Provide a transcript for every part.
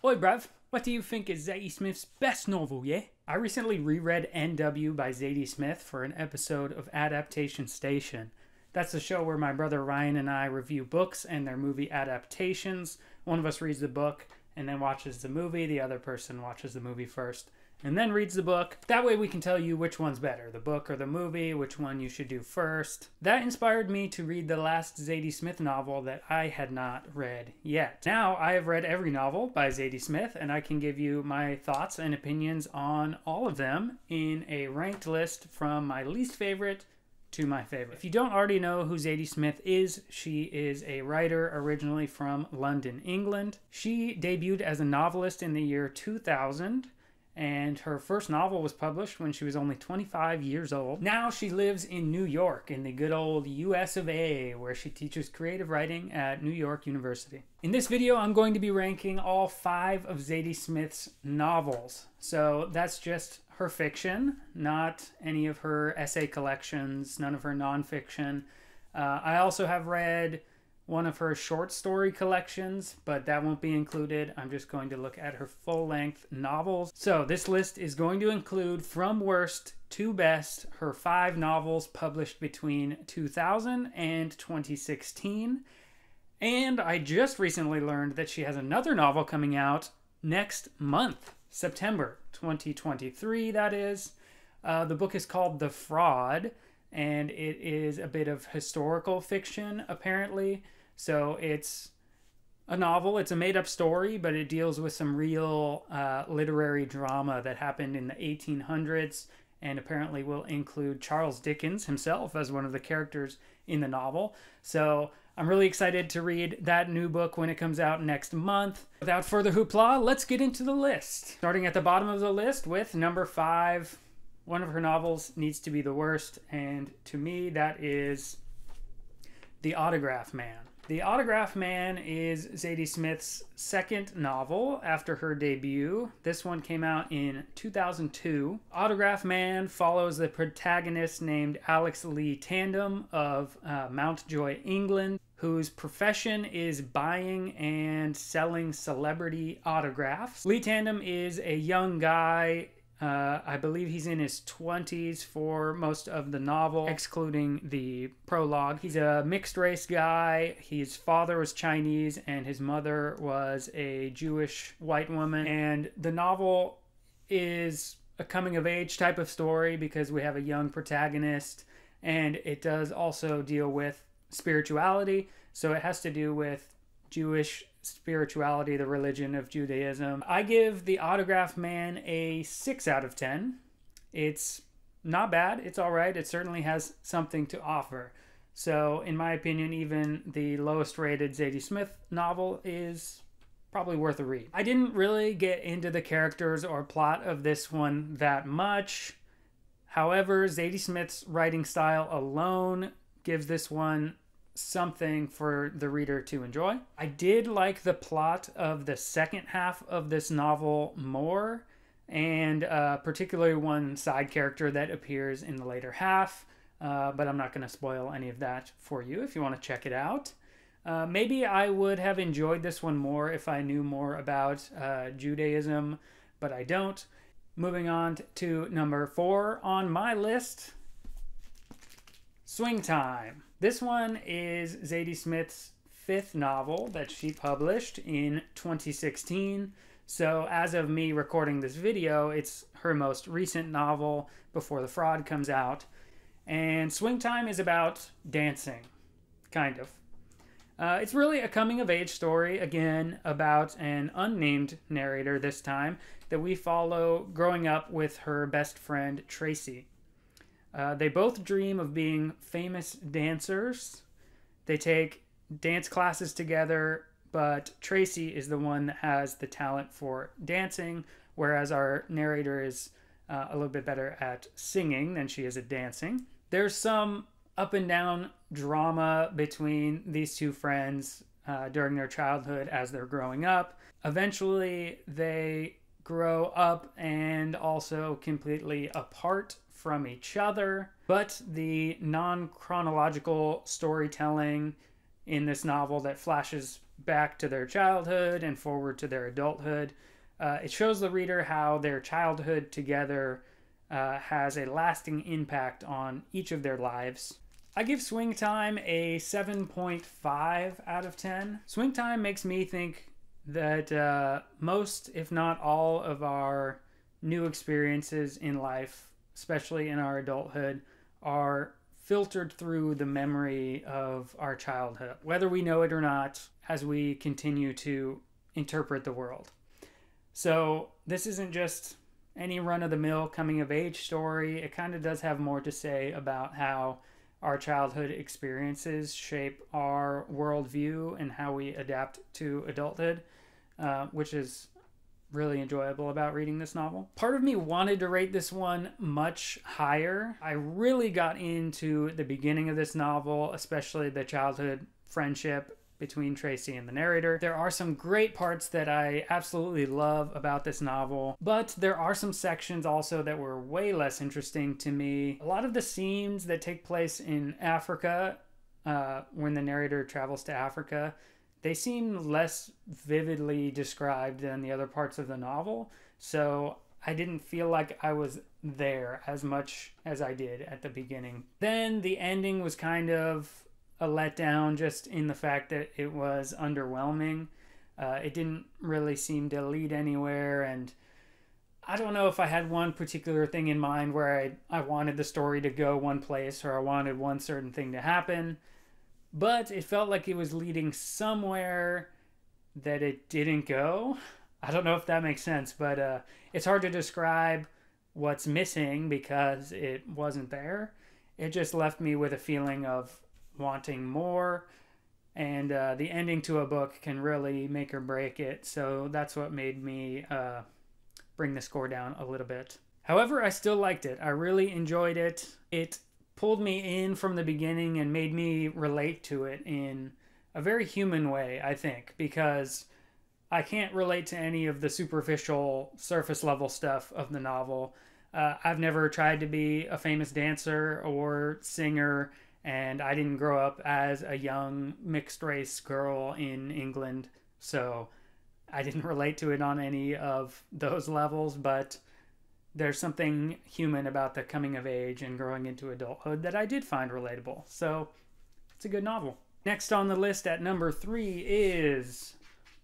Oi bruv, what do you think is Zadie Smith's best novel, yeah? I recently reread NW by Zadie Smith for an episode of Adaptation Station. That's the show where my brother Ryan and I review books and their movie adaptations. One of us reads the book and then watches the movie. The other person watches the movie first and then reads the book. That way we can tell you which one's better, the book or the movie, which one you should do first. That inspired me to read the last Zadie Smith novel that I had not read yet. Now I have read every novel by Zadie Smith, and I can give you my thoughts and opinions on all of them in a ranked list from my least favorite to my favorite. If you don't already know who Zadie Smith is, she is a writer originally from London, England. She debuted as a novelist in the year 2000. And her first novel was published when she was only 25 years old. Now she lives in New York, in the good old US of A, where she teaches creative writing at New York University. In this video, I'm going to be ranking all 5 of Zadie Smith's novels. So that's just her fiction, not any of her essay collections, none of her nonfiction. I also have read one of her short story collections, but that won't be included. I'm just going to look at her full-length novels. So this list is going to include, from worst to best, her 5 novels published between 2000 and 2016. And I just recently learned that she has another novel coming out next month, September 2023, that is. The book is called The Fraud, and it is a bit of historical fiction, apparently. So it's a novel, it's a made-up story, but it deals with some real literary drama that happened in the 1800s, and apparently will include Charles Dickens himself as one of the characters in the novel. So I'm really excited to read that new book when it comes out next month. Without further hoopla, let's get into the list. Starting at the bottom of the list with number 5. One of her novels needs to be the worst, and to me that is The Autograph Man. The Autograph Man is Zadie Smith's second novel after her debut. This one came out in 2002. Autograph Man follows the protagonist named Alex Lee Tandem of Mountjoy, England, whose profession is buying and selling celebrity autographs. Lee Tandem is a young guy. I believe he's in his 20s for most of the novel, excluding the prologue. He's a mixed race guy. His father was Chinese and his mother was a Jewish white woman. And the novel is a coming of age type of story because we have a young protagonist, and it does also deal with spirituality. So it has to do with Jewish spirituality, the religion of Judaism. I give The Autograph Man a 6 out of 10. It's not bad. It's all right. It certainly has something to offer. So in my opinion, even the lowest rated Zadie Smith novel is probably worth a read. I didn't really get into the characters or plot of this one that much. However, Zadie Smith's writing style alone gives this one something for the reader to enjoy. I did like the plot of the second half of this novel more, and particularly one side character that appears in the later half, but I'm not going to spoil any of that for you if you want to check it out. Maybe I would have enjoyed this one more if I knew more about Judaism, but I don't. Moving on to number 4 on my list, Swing Time. This one is Zadie Smith's 5th novel that she published in 2016. So as of me recording this video, it's her most recent novel before The Fraud comes out. And Swing Time is about dancing, kind of. It's really a coming-of-age story, again, about an unnamed narrator this time, that we follow growing up with her best friend, Tracy. They both dream of being famous dancers. They take dance classes together, but Tracy is the one that has the talent for dancing, whereas our narrator is a little bit better at singing than she is at dancing. There's some up and down drama between these two friends during their childhood as they're growing up. Eventually, they grow up and also completely apart from each other, but the non-chronological storytelling in this novel that flashes back to their childhood and forward to their adulthood. It shows the reader how their childhood together has a lasting impact on each of their lives. I give Swing Time a 7.5 out of 10. Swing Time makes me think that most, if not all, of our new experiences in life, especially in our adulthood, are filtered through the memory of our childhood, whether we know it or not, as we continue to interpret the world. So this isn't just any run-of-the-mill coming-of-age story. It kind of does have more to say about how our childhood experiences shape our worldview and how we adapt to adulthood, which is really enjoyable about reading this novel. Part of me wanted to rate this one much higher. I really got into the beginning of this novel, especially the childhood friendship between Tracy and the narrator. There are some great parts that I absolutely love about this novel, but there are some sections also that were way less interesting to me. A lot of the scenes that take place in Africa, when the narrator travels to Africa, they seem less vividly described than the other parts of the novel, so I didn't feel like I was there as much as I did at the beginning. Then the ending was kind of a letdown, just in the fact that it was underwhelming. It didn't really seem to lead anywhere, and I don't know if I had one particular thing in mind where I wanted the story to go one place or I wanted one certain thing to happen, but it felt like it was leading somewhere that it didn't go. I don't know if that makes sense, but it's hard to describe what's missing because it wasn't there. It just left me with a feeling of wanting more, and the ending to a book can really make or break it, so that's what made me bring the score down a little bit. However, I still liked it. I really enjoyed it. It pulled me in from the beginning and made me relate to it in a very human way, I think, because I can't relate to any of the superficial, surface level stuff of the novel. I've never tried to be a famous dancer or singer, and I didn't grow up as a young mixed race girl in England, so I didn't relate to it on any of those levels, but there's something human about the coming of age and growing into adulthood that I did find relatable. So it's a good novel. Next on the list at number 3 is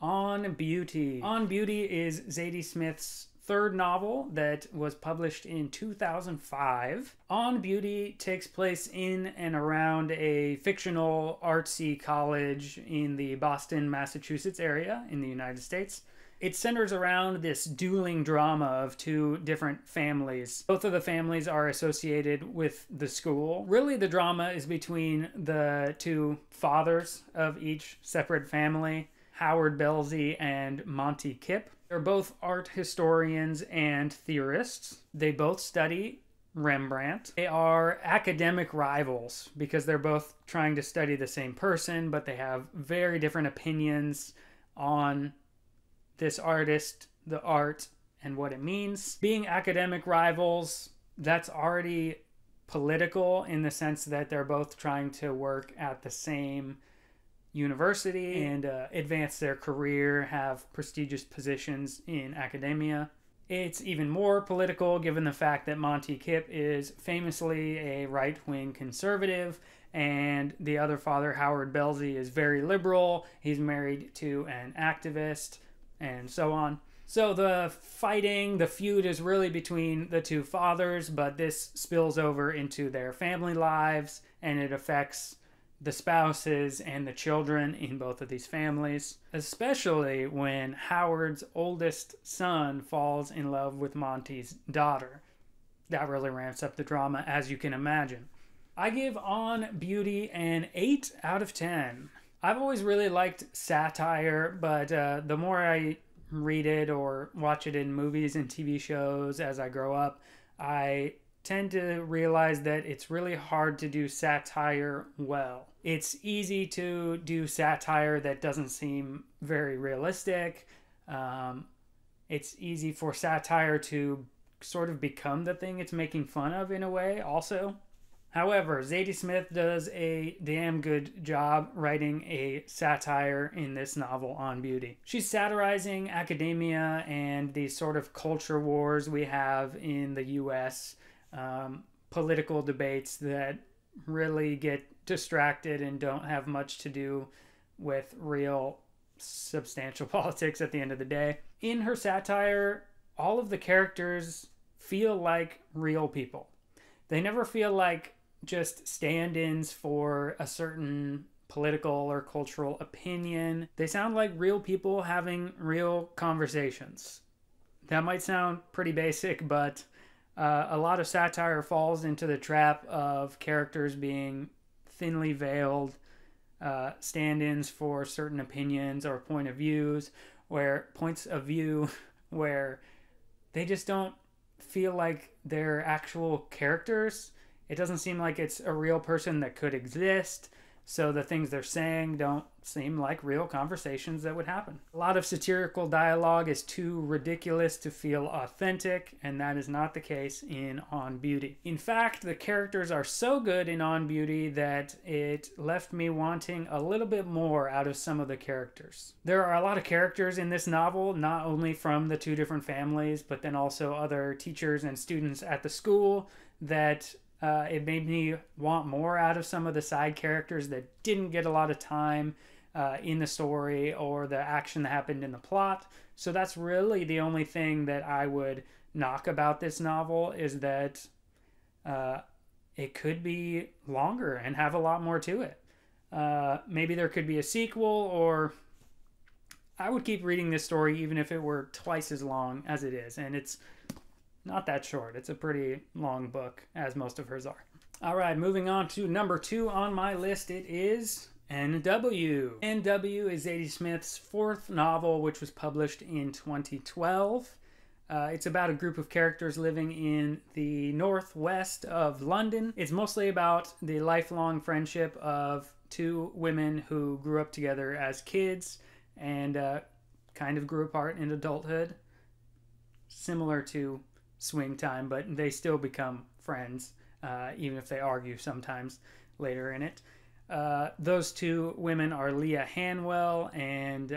On Beauty. On Beauty is Zadie Smith's third novel that was published in 2005. On Beauty takes place in and around a fictional artsy college in the Boston, Massachusetts area in the United States. It centers around this dueling drama of two different families. Both of the families are associated with the school. Really, the drama is between the two fathers of each separate family, Howard Belzy and Monty Kipp. They're both art historians and theorists. They both study Rembrandt. They are academic rivals because they're both trying to study the same person, but they have very different opinions on this artist, the art, and what it means. Being academic rivals, that's already political in the sense that they're both trying to work at the same university and advance their career, have prestigious positions in academia. It's even more political given the fact that Monty Kipp is famously a right-wing conservative and the other father, Howard Belzy, is very liberal. He's married to an activist and so on. So the fighting, the feud is really between the two fathers, but this spills over into their family lives and it affects the spouses and the children in both of these families, especially when Howard's oldest son falls in love with Monty's daughter. That really ramps up the drama, as you can imagine. I give On Beauty an 8 out of 10. I've always really liked satire, but the more I read it or watch it in movies and TV shows as I grow up, I tend to realize that it's really hard to do satire well. It's easy to do satire that doesn't seem very realistic. It's easy for satire to sort of become the thing it's making fun of in a way also. However, Zadie Smith does a damn good job writing a satire in this novel on beauty. She's satirizing academia and the sort of culture wars we have in the US, political debates that really get distracted and don't have much to do with real substantial politics at the end of the day. In her satire, all of the characters feel like real people. They never feel like just stand-ins for a certain political or cultural opinion. They sound like real people having real conversations. That might sound pretty basic, but a lot of satire falls into the trap of characters being thinly veiled stand-ins for certain opinions or points of view where they just don't feel like they're actual characters. It doesn't seem like it's a real person that could exist, so the things they're saying don't seem like real conversations that would happen. A lot of satirical dialogue is too ridiculous to feel authentic, and that is not the case in On Beauty. In fact, the characters are so good in On Beauty that it left me wanting a little bit more out of some of the characters. There are a lot of characters in this novel, not only from the two different families, but then also other teachers and students at the school that it made me want more out of some of the side characters that didn't get a lot of time in the story or the action that happened in the plot. So that's really the only thing that I would knock about this novel, is that it could be longer and have a lot more to it. Maybe there could be a sequel, or I would keep reading this story even if it were twice as long as it is. And it's not that short. It's a pretty long book, as most of hers are. All right, moving on to number 2 on my list. It is N.W. N.W. is Zadie Smith's 4th novel, which was published in 2012. It's about a group of characters living in the northwest of London. It's mostly about the lifelong friendship of 2 women who grew up together as kids and kind of grew apart in adulthood, similar to Swing Time, but they still become friends, even if they argue sometimes later in it. Those 2 women are Leah Hanwell and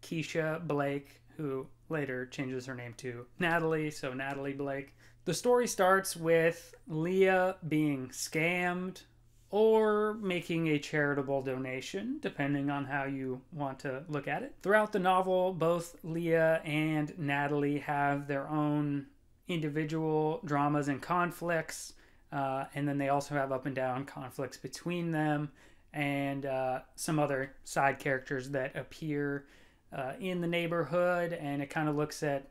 Keisha Blake, who later changes her name to Natalie, so Natalie Blake. The story starts with Leah being scammed or making a charitable donation, depending on how you want to look at it. Throughout the novel, both Leah and Natalie have their own individual dramas and conflicts, and then they also have up and down conflicts between them and some other side characters that appear in the neighborhood, and it kind of looks at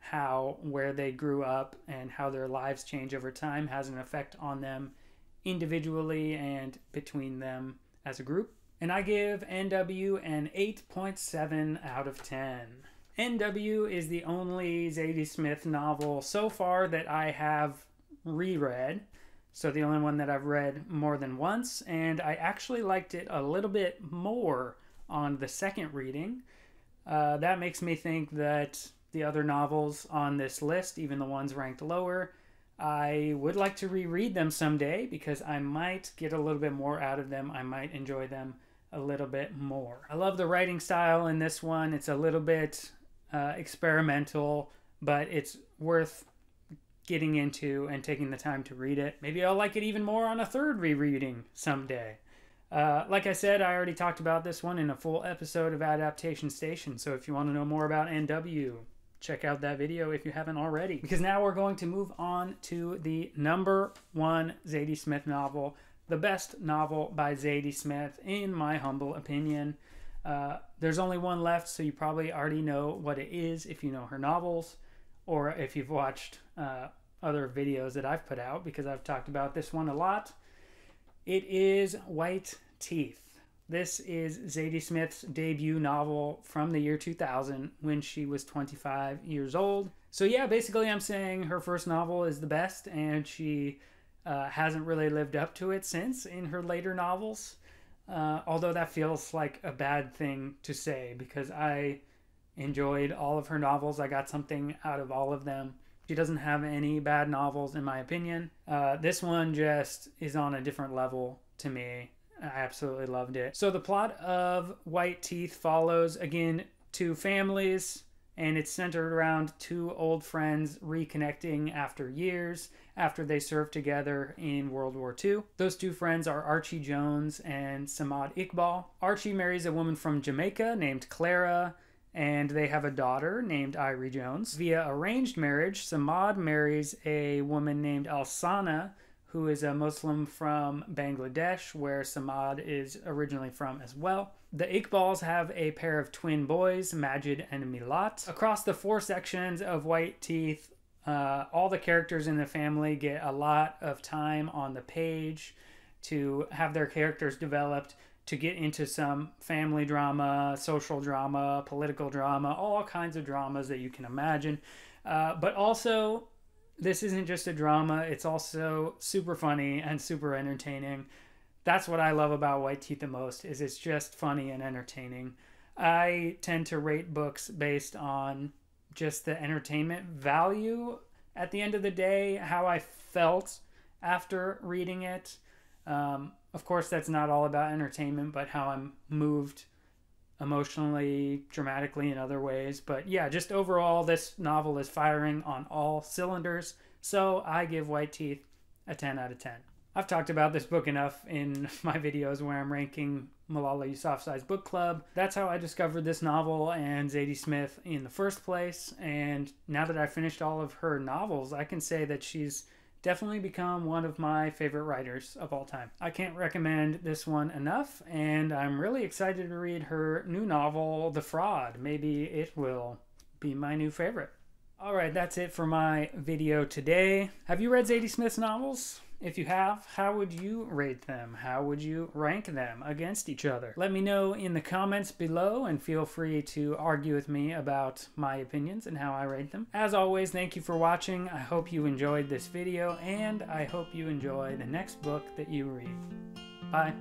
how where they grew up and how their lives change over time has an effect on them individually and between them as a group. And I give NW an 8.7 out of 10. N.W. is the only Zadie Smith novel so far that I have reread, so the only one that I've read more than once, and I actually liked it a little bit more on the second reading. That makes me think that the other novels on this list, even the ones ranked lower, I would like to reread them someday because I might get a little bit more out of them. I might enjoy them a little bit more. I love the writing style in this one. It's a little bit experimental, but it's worth getting into and taking the time to read it. Maybe I'll like it even more on a third rereading someday. Like I said, I already talked about this one in a full episode of Adaptation Station, so if you want to know more about NW, check out that video if you haven't already. Because now we're going to move on to the number 1 Zadie Smith novel, the best novel by Zadie Smith, in my humble opinion. There's only one left, so you probably already know what it is if you know her novels, or if you've watched other videos that I've put out, because I've talked about this one a lot. It is White Teeth. This is Zadie Smith's debut novel from the year 2000 when she was 25 years old. So yeah, basically I'm saying her first novel is the best, and she hasn't really lived up to it since in her later novels. Although that feels like a bad thing to say, because I enjoyed all of her novels. I got something out of all of them. She doesn't have any bad novels, in my opinion. This one just is on a different level to me. I absolutely loved it. So the plot of White Teeth follows, again, two families, and it's centered around two old friends reconnecting after years after they served together in World War II. Those two friends are Archie Jones and Samad Iqbal. Archie marries a woman from Jamaica named Clara, and they have a daughter named Irie Jones. Via arranged marriage, Samad marries a woman named Alsana, who is a Muslim from Bangladesh, where Samad is originally from as well. The Iqbals have a pair of twin boys, Majid and Milat. Across the 4 sections of White Teeth, all the characters in the family get a lot of time on the page to have their characters developed, to get into some family drama, social drama, political drama, all kinds of dramas that you can imagine. But also, this isn't just a drama, it's also super funny and super entertaining. That's what I love about White Teeth the most, is it's just funny and entertaining. I tend to rate books based on just the entertainment value at the end of the day, how I felt after reading it. Of course, that's not all about entertainment, but how I'm moved emotionally, dramatically in other ways. But yeah, just overall, this novel is firing on all cylinders. So I give White Teeth a 10 out of 10. I've talked about this book enough in my videos where I'm ranking Malala Yousafzai's book club. That's how I discovered this novel and Zadie Smith in the first place. And now that I've finished all of her novels, I can say that she's definitely become one of my favorite writers of all time. I can't recommend this one enough, and I'm really excited to read her new novel, The Fraud. Maybe it will be my new favorite. Alright, that's it for my video today. Have you read Zadie Smith's novels? If you have, how would you rate them? How would you rank them against each other? Let me know in the comments below, and feel free to argue with me about my opinions and how I rate them. As always, thank you for watching. I hope you enjoyed this video, and I hope you enjoy the next book that you read. Bye.